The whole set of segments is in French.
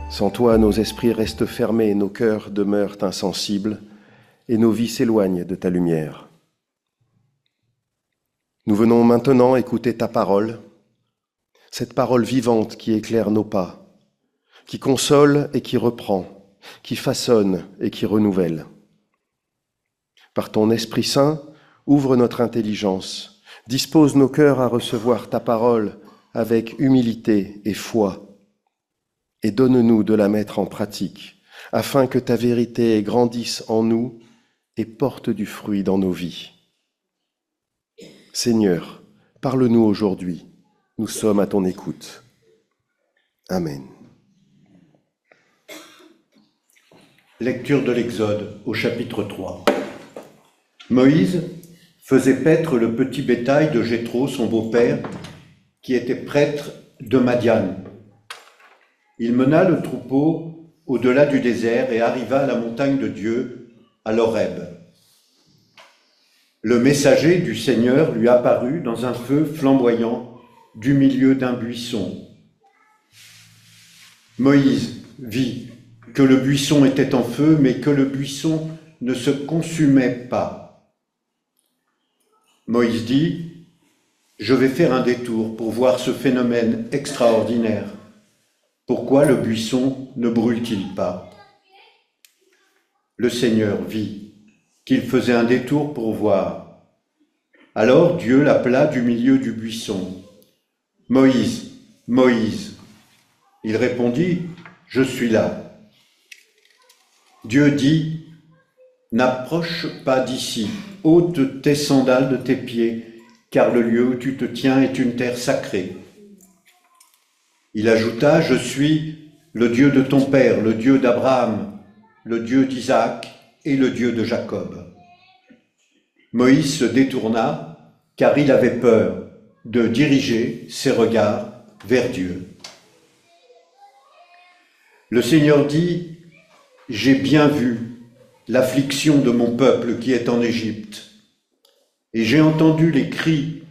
Sans toi, nos esprits restent fermés, nos cœurs demeurent insensibles, et nos vies s'éloignent de ta lumière. Nous venons maintenant écouter ta parole, cette parole vivante qui éclaire nos pas, qui console et qui reprend, qui façonne et qui renouvelle. Par ton Esprit Saint, ouvre notre intelligence, dispose nos cœurs à recevoir ta parole avec humilité et foi, et donne-nous de la mettre en pratique, afin que ta vérité grandisse en nous et porte du fruit dans nos vies. Seigneur, parle-nous aujourd'hui, nous sommes à ton écoute. Amen. Lecture de l'Exode au chapitre 3. Moïse faisait paître le petit bétail de Jéthro, son beau-père, qui était prêtre de Madian. Il mena le troupeau au-delà du désert et arriva à la montagne de Dieu, à l'Horeb. Le messager du Seigneur lui apparut dans un feu flamboyant du milieu d'un buisson. Moïse vit que le buisson était en feu, mais que le buisson ne se consumait pas. Moïse dit : « Je vais faire un détour pour voir ce phénomène extraordinaire. Pourquoi le buisson ne brûle-t-il pas ? » Le Seigneur vit qu'il faisait un détour pour voir. Alors Dieu l'appela du milieu du buisson. « Moïse, Moïse !» Il répondit : « Je suis là. » Dieu dit : « N'approche pas d'ici, ôte tes sandales de tes pieds, car le lieu où tu te tiens est une terre sacrée. » Il ajouta : « Je suis le Dieu de ton père, le Dieu d'Abraham, le Dieu d'Isaac et le Dieu de Jacob. » Moïse se détourna, car il avait peur de diriger ses regards vers Dieu. Le Seigneur dit : « J'ai bien vu l'affliction de mon peuple qui est en Égypte, et j'ai entendu les cris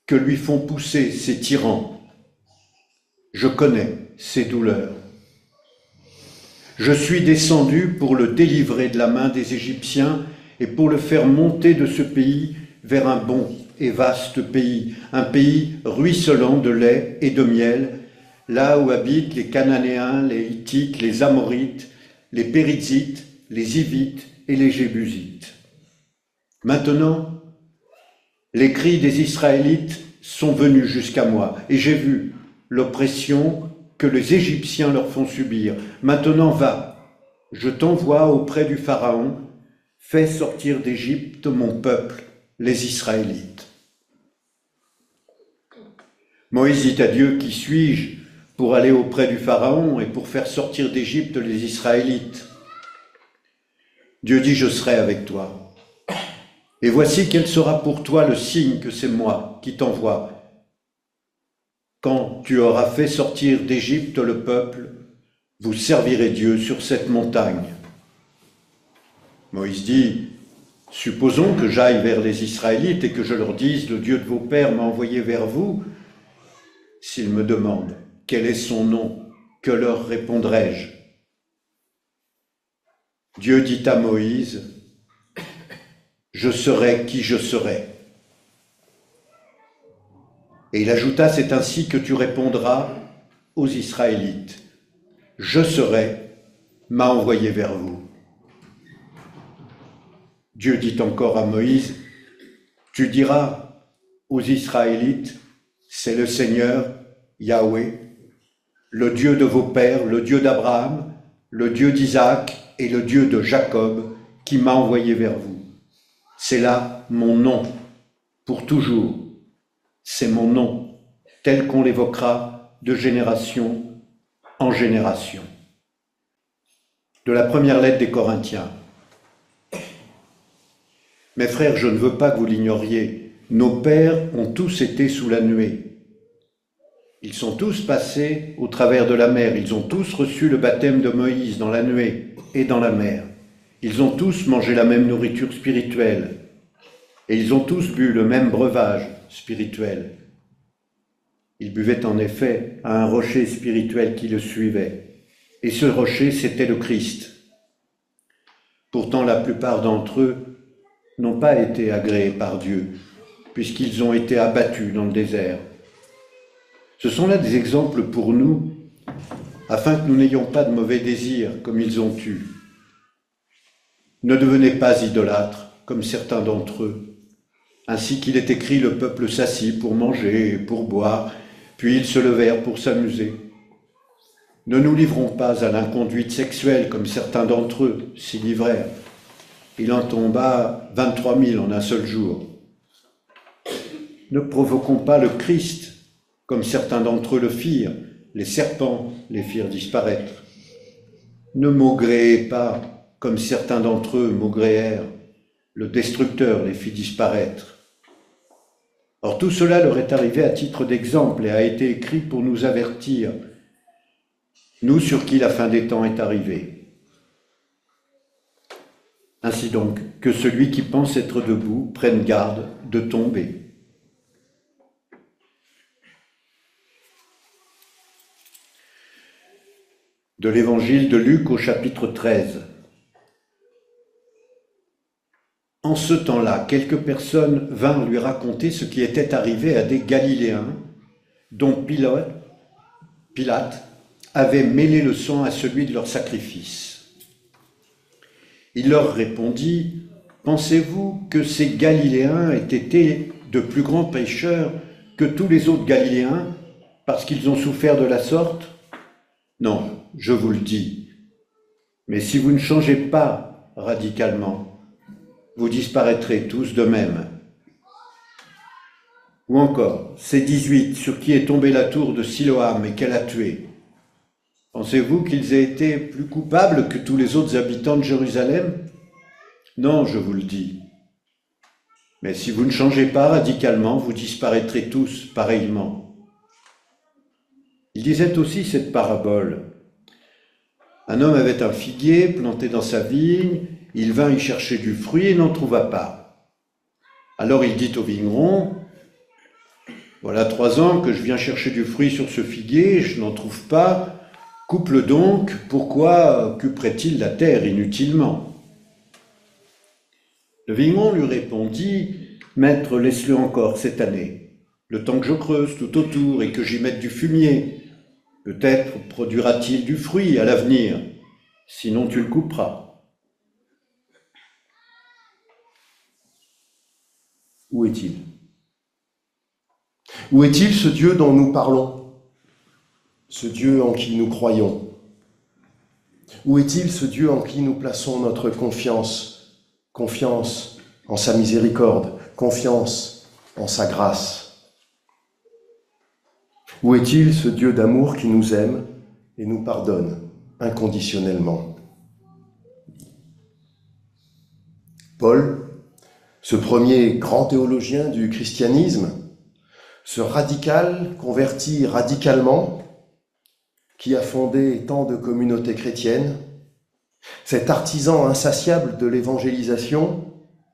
que lui font pousser ses tyrans. Je connais ses douleurs. Je suis descendu pour le délivrer de la main des Égyptiens et pour le faire monter de ce pays vers un bon et vaste pays, un pays ruisselant de lait et de miel, là où habitent les Cananéens, les Hittites, les Amorites, les Périzites, les Hivites et les Jébusites. Maintenant, les cris des Israélites sont venus jusqu'à moi, et j'ai vu l'oppression que les Égyptiens leur font subir. Maintenant va, je t'envoie auprès du Pharaon, fais sortir d'Égypte mon peuple, les Israélites. » Moïse dit à Dieu : « Qui suis-je pour aller auprès du Pharaon et pour faire sortir d'Égypte les Israélites ?» Dieu dit : « Je serai avec toi. Et voici quel sera pour toi le signe que c'est moi qui t'envoie. Quand tu auras fait sortir d'Égypte le peuple, vous servirez Dieu sur cette montagne. » Moïse dit : « Supposons que j'aille vers les Israélites et que je leur dise : le Dieu de vos pères m'a envoyé vers vous. S'ils me demandent quel est son nom, que leur répondrai-je ? » Dieu dit à Moïse : « Je serai qui je serai. » Et il ajouta : « C'est ainsi que tu répondras aux Israélites. Je serai m'a envoyé vers vous. » Dieu dit encore à Moïse : « Tu diras aux Israélites : c'est le Seigneur, Yahweh, le Dieu de vos pères, le Dieu d'Abraham, le Dieu d'Isaac et le Dieu de Jacob, qui m'a envoyé vers vous. C'est là mon nom, pour toujours. C'est mon nom, tel qu'on l'évoquera de génération en génération. » De la première lettre des Corinthiens. Mes frères, je ne veux pas que vous l'ignoriez. Nos pères ont tous été sous la nuée. Ils sont tous passés au travers de la mer. Ils ont tous reçu le baptême de Moïse dans la nuée et dans la mer. Ils ont tous mangé la même nourriture spirituelle. Et ils ont tous bu le même breuvage spirituel. Ils buvaient en effet à un rocher spirituel qui le suivait. Et ce rocher, c'était le Christ. Pourtant, la plupart d'entre eux n'ont pas été agréés par Dieu, puisqu'ils ont été abattus dans le désert. Ce sont là des exemples pour nous, afin que nous n'ayons pas de mauvais désirs comme ils ont eu. Ne devenez pas idolâtres, comme certains d'entre eux. Ainsi qu'il est écrit, le peuple s'assit pour manger et pour boire, puis ils se levèrent pour s'amuser. Ne nous livrons pas à l'inconduite sexuelle, comme certains d'entre eux s'y livrèrent. Il en tomba 23 000 en un seul jour. Ne provoquons pas le Christ, comme certains d'entre eux le firent. Les serpents les firent disparaître. Ne maugréez pas, comme certains d'entre eux maugréèrent. Le destructeur les fit disparaître. Or tout cela leur est arrivé à titre d'exemple et a été écrit pour nous avertir, nous sur qui la fin des temps est arrivée. Ainsi donc, que celui qui pense être debout prenne garde de tomber. De l'évangile de Luc au chapitre 13. En ce temps-là, quelques personnes vinrent lui raconter ce qui était arrivé à des Galiléens, dont Pilate avait mêlé le sang à celui de leur sacrifice. Il leur répondit, « Pensez-vous que ces Galiléens aient été de plus grands pécheurs que tous les autres Galiléens, parce qu'ils ont souffert de la sorte? Non, je vous le dis. Mais si vous ne changez pas radicalement, vous disparaîtrez tous de même. » Ou encore, ces 18 sur qui est tombée la tour de Siloam et qu'elle a tué. Pensez-vous qu'ils aient été plus coupables que tous les autres habitants de Jérusalem? Non, je vous le dis. Mais si vous ne changez pas radicalement, vous disparaîtrez tous pareillement. Il disait aussi cette parabole. Un homme avait un figuier planté dans sa vigne, il vint y chercher du fruit et n'en trouva pas. Alors il dit au vigneron, « Voilà 3 ans que je viens chercher du fruit sur ce figuier, je n'en trouve pas. Coupe-le donc, pourquoi occuperait-il la terre inutilement ?» Le vigneron lui répondit, « Maître, laisse-le encore cette année, le temps que je creuse tout autour et que j'y mette du fumier. Peut-être produira-t-il du fruit à l'avenir, sinon tu le couperas. » Où est-il? Où est-il ce Dieu dont nous parlons? Ce Dieu en qui nous croyons? Où est-il ce Dieu en qui nous plaçons notre confiance? Confiance en sa miséricorde, confiance en sa grâce. Où est-il ce Dieu d'amour qui nous aime et nous pardonne inconditionnellement? Paul, ce premier grand théologien du christianisme, ce radical converti radicalement, qui a fondé tant de communautés chrétiennes, cet artisan insatiable de l'évangélisation,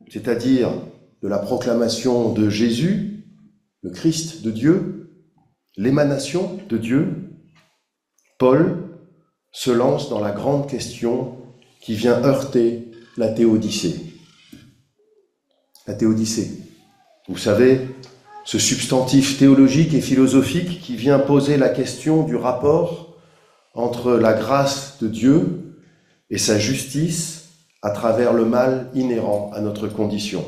c'est-à-dire de la proclamation de Jésus, le Christ de Dieu, l'émanation de Dieu, Paul se lance dans la grande question qui vient heurter la théodicée. La théodicée, vous savez, ce substantif théologique et philosophique qui vient poser la question du rapport entre la grâce de Dieu et sa justice à travers le mal inhérent à notre condition.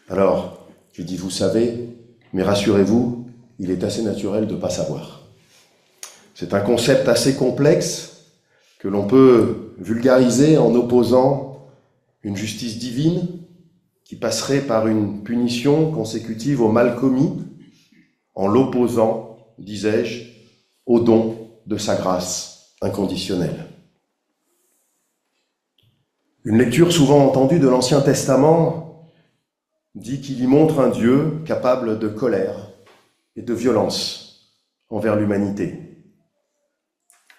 Alors, je dis vous savez, mais rassurez-vous, il est assez naturel de ne pas savoir. C'est un concept assez complexe que l'on peut vulgariser en opposant une justice divine qui passerait par une punition consécutive au mal commis, en l'opposant, disais-je, au don de sa grâce inconditionnelle. Une lecture souvent entendue de l'Ancien Testament dit qu'il y montre un Dieu capable de colère et de violence envers l'humanité.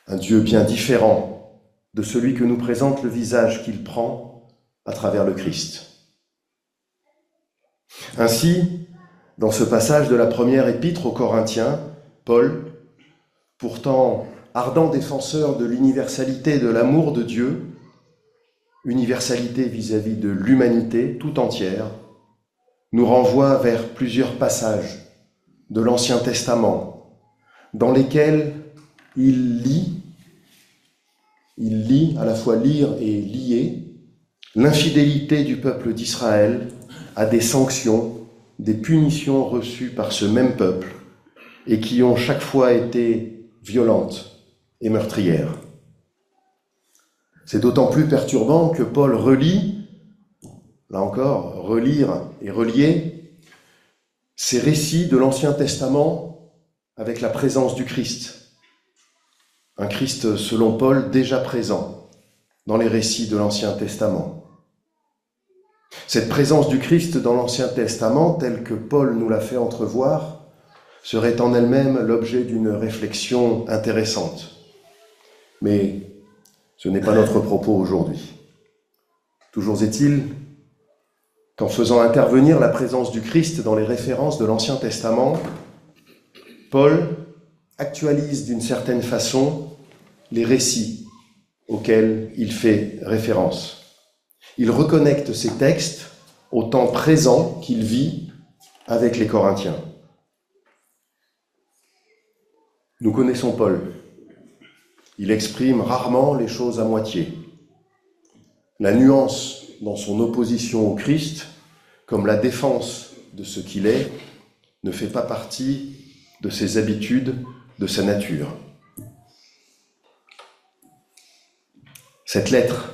Un Dieu bien différent de celui que nous présente le visage qu'il prend à travers le Christ. Ainsi, dans ce passage de la première épître aux Corinthiens, Paul, pourtant ardent défenseur de l'universalité de l'amour de Dieu, universalité vis-à-vis de l'humanité tout entière, nous renvoie vers plusieurs passages de l'Ancien Testament dans lesquels il lit, à la fois lire et lier, l'infidélité du peuple d'Israël à des sanctions, des punitions reçues par ce même peuple et qui ont chaque fois été violentes et meurtrières. C'est d'autant plus perturbant que Paul relie, là encore, relire et relier, ces récits de l'Ancien Testament avec la présence du Christ. Un Christ, selon Paul, déjà présent dans les récits de l'Ancien Testament. Cette présence du Christ dans l'Ancien Testament, telle que Paul nous l'a fait entrevoir, serait en elle-même l'objet d'une réflexion intéressante. Mais ce n'est pas notre propos aujourd'hui. Toujours est-il qu'en faisant intervenir la présence du Christ dans les références de l'Ancien Testament, Paul actualise d'une certaine façon les récits auxquels il fait référence. Il reconnecte ces textes au temps présent qu'il vit avec les Corinthiens. Nous connaissons Paul. Il exprime rarement les choses à moitié. La nuance dans son opposition au Christ, comme la défense de ce qu'il est, ne fait pas partie de ses habitudes, de sa nature. Cette lettre,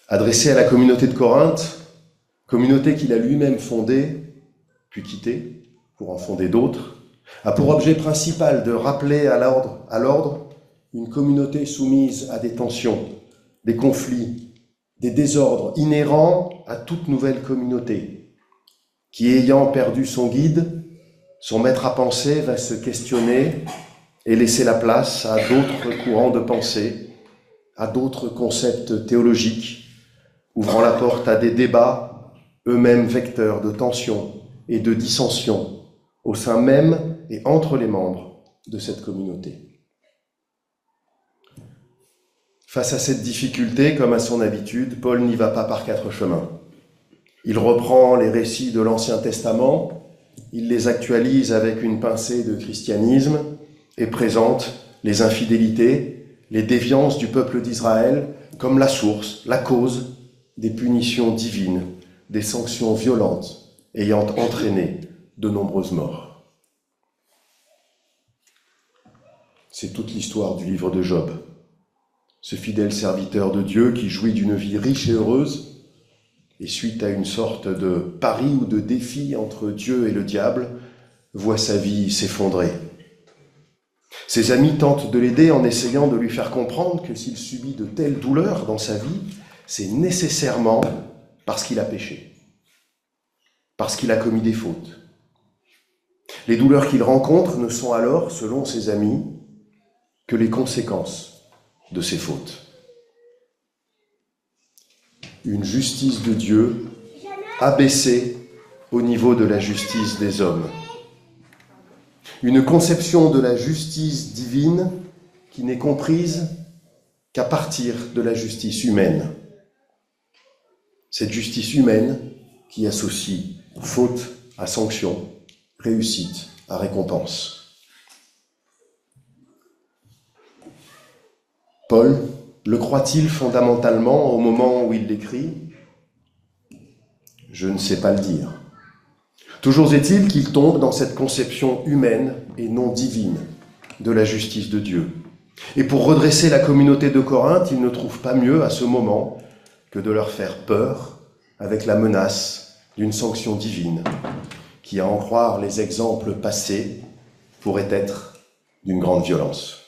adressée à la communauté de Corinthe, communauté qu'il a lui-même fondée, puis quittée, pour en fonder d'autres, a pour objet principal de rappeler à l'ordre une communauté soumise à des tensions, des conflits, des désordres inhérents à toute nouvelle communauté, qui, ayant perdu son guide, son maître à penser, va se questionner et laisser la place à d'autres courants de pensée, à d'autres concepts théologiques, ouvrant la porte à des débats, eux-mêmes vecteurs de tensions et de dissensions, au sein même et entre les membres de cette communauté. Face à cette difficulté, comme à son habitude, Paul n'y va pas par quatre chemins. Il reprend les récits de l'Ancien Testament, il les actualise avec une pincée de christianisme et présente les infidélités, les déviances du peuple d'Israël comme la source, la cause des punitions divines, des sanctions violentes ayant entraîné de nombreuses morts. C'est toute l'histoire du livre de Job. Ce fidèle serviteur de Dieu qui jouit d'une vie riche et heureuse, et suite à une sorte de pari ou de défi entre Dieu et le diable, voit sa vie s'effondrer. Ses amis tentent de l'aider en essayant de lui faire comprendre que s'il subit de telles douleurs dans sa vie, c'est nécessairement parce qu'il a péché, parce qu'il a commis des fautes. Les douleurs qu'il rencontre ne sont alors, selon ses amis, que les conséquences de ses fautes. Une justice de Dieu abaissée au niveau de la justice des hommes. Une conception de la justice divine qui n'est comprise qu'à partir de la justice humaine. Cette justice humaine qui associe faute à sanction, réussite à récompense. Paul le croit-il fondamentalement au moment où il l'écrit ? Je ne sais pas le dire. Toujours est-il qu'il tombe dans cette conception humaine et non divine de la justice de Dieu. Et pour redresser la communauté de Corinthe, il ne trouve pas mieux à ce moment que de leur faire peur avec la menace d'une sanction divine qui, à en croire les exemples passés, pourrait être d'une grande violence.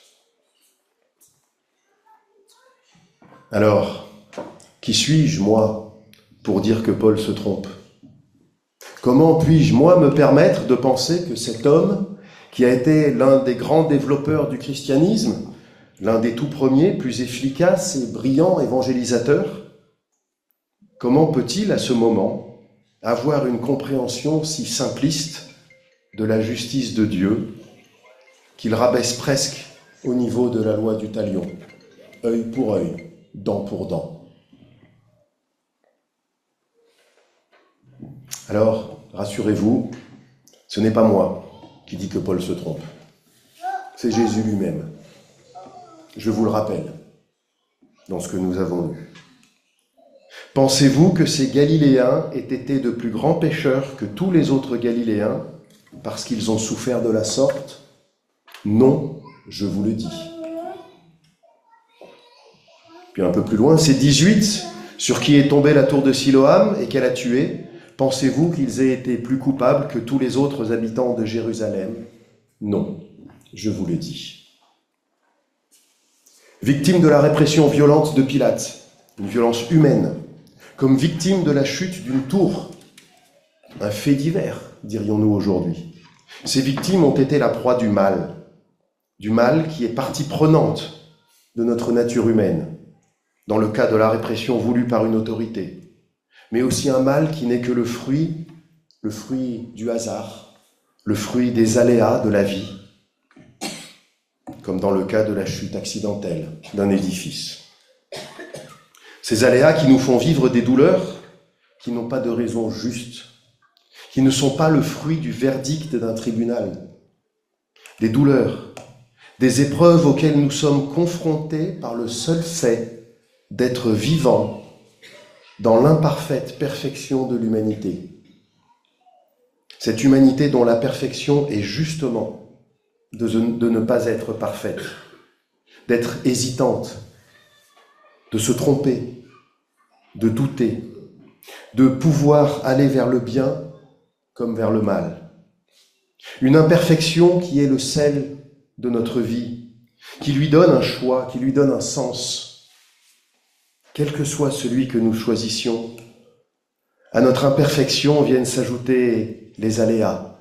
Alors, qui suis-je, moi, pour dire que Paul se trompe ? Comment puis-je, moi, me permettre de penser que cet homme, qui a été l'un des grands développeurs du christianisme, l'un des tout premiers, plus efficaces et brillants évangélisateurs, comment peut-il, à ce moment, avoir une compréhension si simpliste de la justice de Dieu qu'il rabaisse presque au niveau de la loi du talion, œil pour œil, dent pour dent. Alors, rassurez-vous, ce n'est pas moi qui dis que Paul se trompe. C'est Jésus lui-même. Je vous le rappelle, dans ce que nous avons lu. Pensez-vous que ces Galiléens aient été de plus grands pécheurs que tous les autres Galiléens parce qu'ils ont souffert de la sorte? Non, je vous le dis. Puis un peu plus loin, ces 18 sur qui est tombée la tour de Siloam et qu'elle a tué, pensez-vous qu'ils aient été plus coupables que tous les autres habitants de Jérusalem? Non, je vous le dis. Victime de la répression violente de Pilate, une violence humaine, comme victime de la chute d'une tour, un fait divers, dirions-nous aujourd'hui. Ces victimes ont été la proie du mal qui est partie prenante de notre nature humaine, dans le cas de la répression voulue par une autorité, mais aussi un mal qui n'est que le fruit du hasard, le fruit des aléas de la vie, comme dans le cas de la chute accidentelle d'un édifice. Ces aléas qui nous font vivre des douleurs qui n'ont pas de raison juste, qui ne sont pas le fruit du verdict d'un tribunal. Des douleurs, des épreuves auxquelles nous sommes confrontés par le seul fait d'être vivants dans l'imparfaite perfection de l'humanité. Cette humanité dont la perfection est justement de ne pas être parfaite, d'être hésitante, de se tromper, de douter, de pouvoir aller vers le bien comme vers le mal. Une imperfection qui est le sel de notre vie, qui lui donne un choix, qui lui donne un sens, quel que soit celui que nous choisissions. À notre imperfection viennent s'ajouter les aléas.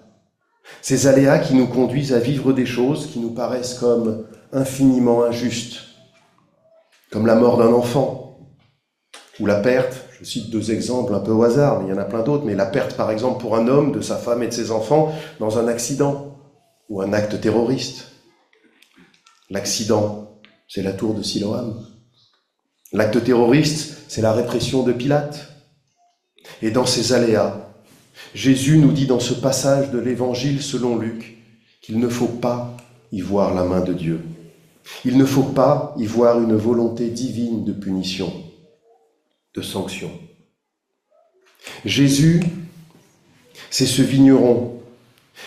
Ces aléas qui nous conduisent à vivre des choses qui nous paraissent comme infiniment injustes, comme la mort d'un enfant, ou la perte, je cite 2 exemples un peu au hasard, mais il y en a plein d'autres, mais la perte par exemple pour un homme de sa femme et de ses enfants dans un accident ou un acte terroriste. L'accident, c'est la tour de Siloam. L'acte terroriste, c'est la répression de Pilate. Et dans ces aléas, Jésus nous dit dans ce passage de l'Évangile selon Luc qu'il ne faut pas y voir la main de Dieu. Il ne faut pas y voir une volonté divine de punition, de sanction. Jésus, c'est ce vigneron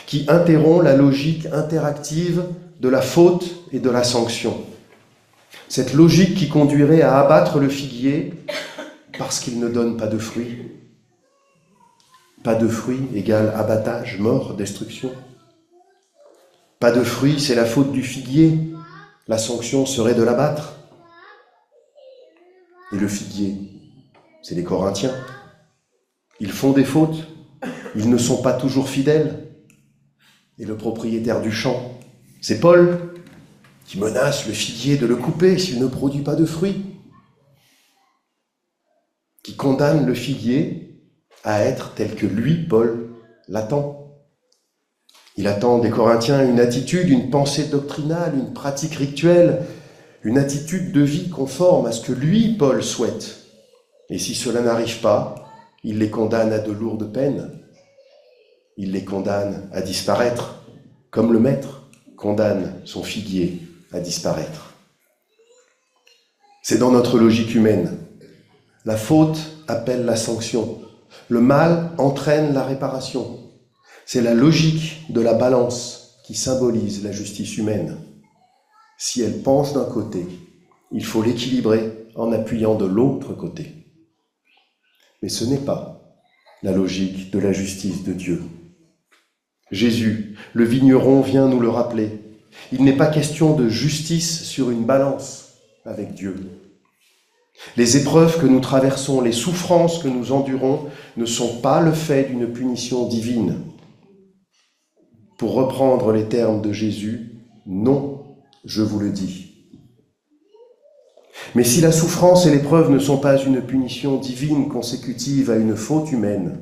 qui interrompt la logique interactive de la faute et de la sanction. Cette logique qui conduirait à abattre le figuier parce qu'il ne donne pas de fruits. Pas de fruits égale abattage, mort, destruction. Pas de fruits, c'est la faute du figuier. La sanction serait de l'abattre. Et le figuier, c'est les Corinthiens. Ils font des fautes, ils ne sont pas toujours fidèles. Et le propriétaire du champ, c'est Paul, qui menace le figuier de le couper s'il ne produit pas de fruits, qui condamne le figuier à être tel que lui, Paul, l'attend. Il attend des Corinthiens une attitude, une pensée doctrinale, une pratique rituelle, une attitude de vie conforme à ce que lui, Paul, souhaite. Et si cela n'arrive pas, il les condamne à de lourdes peines. Il les condamne à disparaître, comme le maître condamne son figuier à disparaître. C'est dans notre logique humaine. La faute appelle la sanction. Le mal entraîne la réparation. C'est la logique de la balance qui symbolise la justice humaine. Si elle penche d'un côté, il faut l'équilibrer en appuyant de l'autre côté. Mais ce n'est pas la logique de la justice de Dieu. Jésus, le vigneron, vient nous le rappeler. Il n'est pas question de justice sur une balance avec Dieu. Les épreuves que nous traversons, les souffrances que nous endurons ne sont pas le fait d'une punition divine. Pour reprendre les termes de Jésus, non, je vous le dis. Mais si la souffrance et l'épreuve ne sont pas une punition divine consécutive à une faute humaine,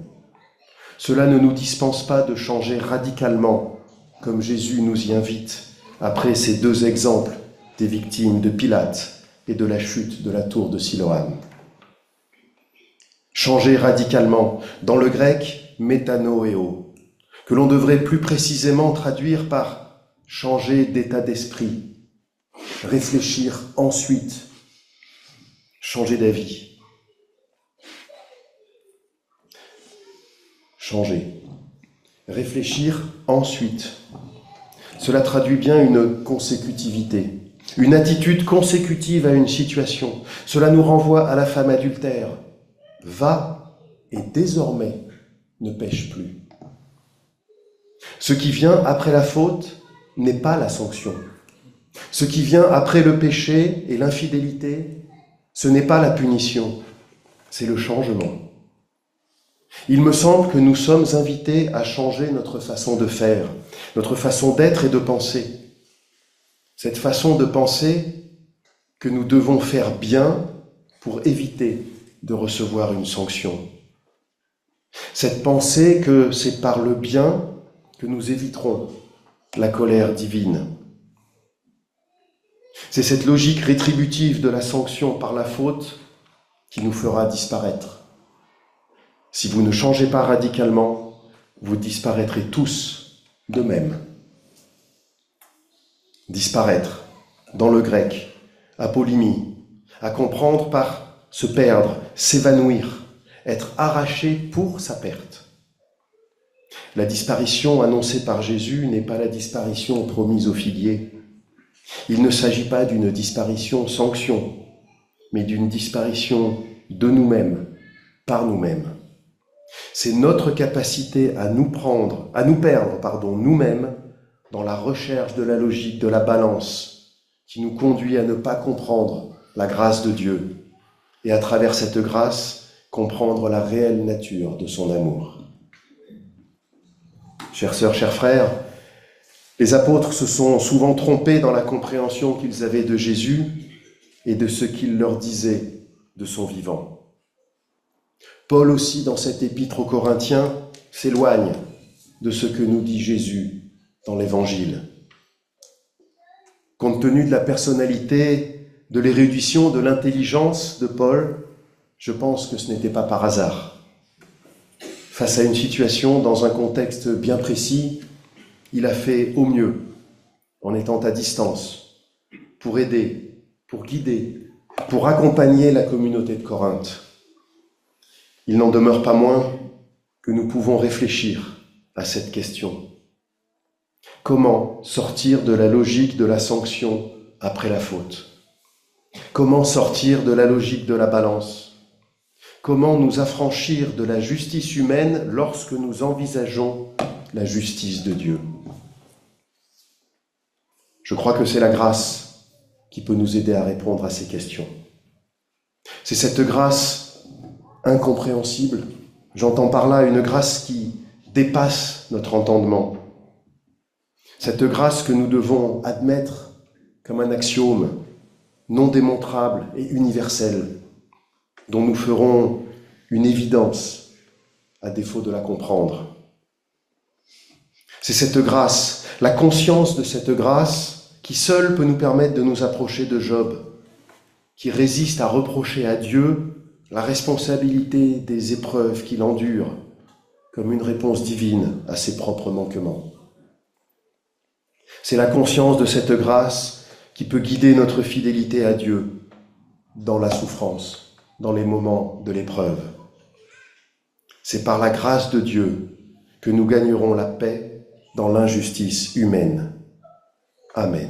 cela ne nous dispense pas de changer radicalement, comme Jésus nous y invite, après ces 2 exemples des victimes de Pilate et de la chute de la tour de Siloam. Changer radicalement, dans le grec, métanoéo, que l'on devrait plus précisément traduire par changer d'état d'esprit, réfléchir ensuite, changer d'avis. Changer, réfléchir ensuite. Cela traduit bien une consécutivité, une attitude consécutive à une situation. Cela nous renvoie à la femme adultère. Va et désormais ne pêche plus. Ce qui vient après la faute n'est pas la sanction. Ce qui vient après le péché et l'infidélité, ce n'est pas la punition, c'est le changement. Il me semble que nous sommes invités à changer notre façon de faire, notre façon d'être et de penser. Cette façon de penser que nous devons faire bien pour éviter de recevoir une sanction. Cette pensée que c'est par le bien que nous éviterons la colère divine. C'est cette logique rétributive de la sanction par la faute qui nous fera disparaître. Si vous ne changez pas radicalement, vous disparaîtrez tous de même. Disparaître, dans le grec, apolimie, à comprendre par se perdre, s'évanouir, être arraché pour sa perte. La disparition annoncée par Jésus n'est pas la disparition promise aux figuiers. Il ne s'agit pas d'une disparition sanction, mais d'une disparition de nous-mêmes, par nous-mêmes. C'est notre capacité à nous perdre nous-mêmes dans la recherche de la logique de la balance qui nous conduit à ne pas comprendre la grâce de Dieu et à travers cette grâce comprendre la réelle nature de son amour. Chères sœurs, chers frères, les apôtres se sont souvent trompés dans la compréhension qu'ils avaient de Jésus et de ce qu'il leur disait de son vivant. Paul aussi, dans cette épître aux Corinthiens, s'éloigne de ce que nous dit Jésus dans l'Évangile. Compte tenu de la personnalité, de l'érudition, de l'intelligence de Paul, je pense que ce n'était pas par hasard. Face à une situation dans un contexte bien précis, il a fait au mieux, en étant à distance, pour aider, pour guider, pour accompagner la communauté de Corinthe. Il n'en demeure pas moins que nous pouvons réfléchir à cette question. Comment sortir de la logique de la sanction après la faute ? Comment sortir de la logique de la balance ? Comment nous affranchir de la justice humaine lorsque nous envisageons la justice de Dieu ? Je crois que c'est la grâce qui peut nous aider à répondre à ces questions. C'est cette grâce incompréhensible, j'entends par là une grâce qui dépasse notre entendement. Cette grâce que nous devons admettre comme un axiome non démontrable et universel, dont nous ferons une évidence à défaut de la comprendre. C'est cette grâce, la conscience de cette grâce, qui seule peut nous permettre de nous approcher de Job, qui résiste à reprocher à Dieu la responsabilité des épreuves qu'il endure, comme une réponse divine à ses propres manquements. C'est la conscience de cette grâce qui peut guider notre fidélité à Dieu dans la souffrance, dans les moments de l'épreuve. C'est par la grâce de Dieu que nous gagnerons la paix dans l'injustice humaine. Amen.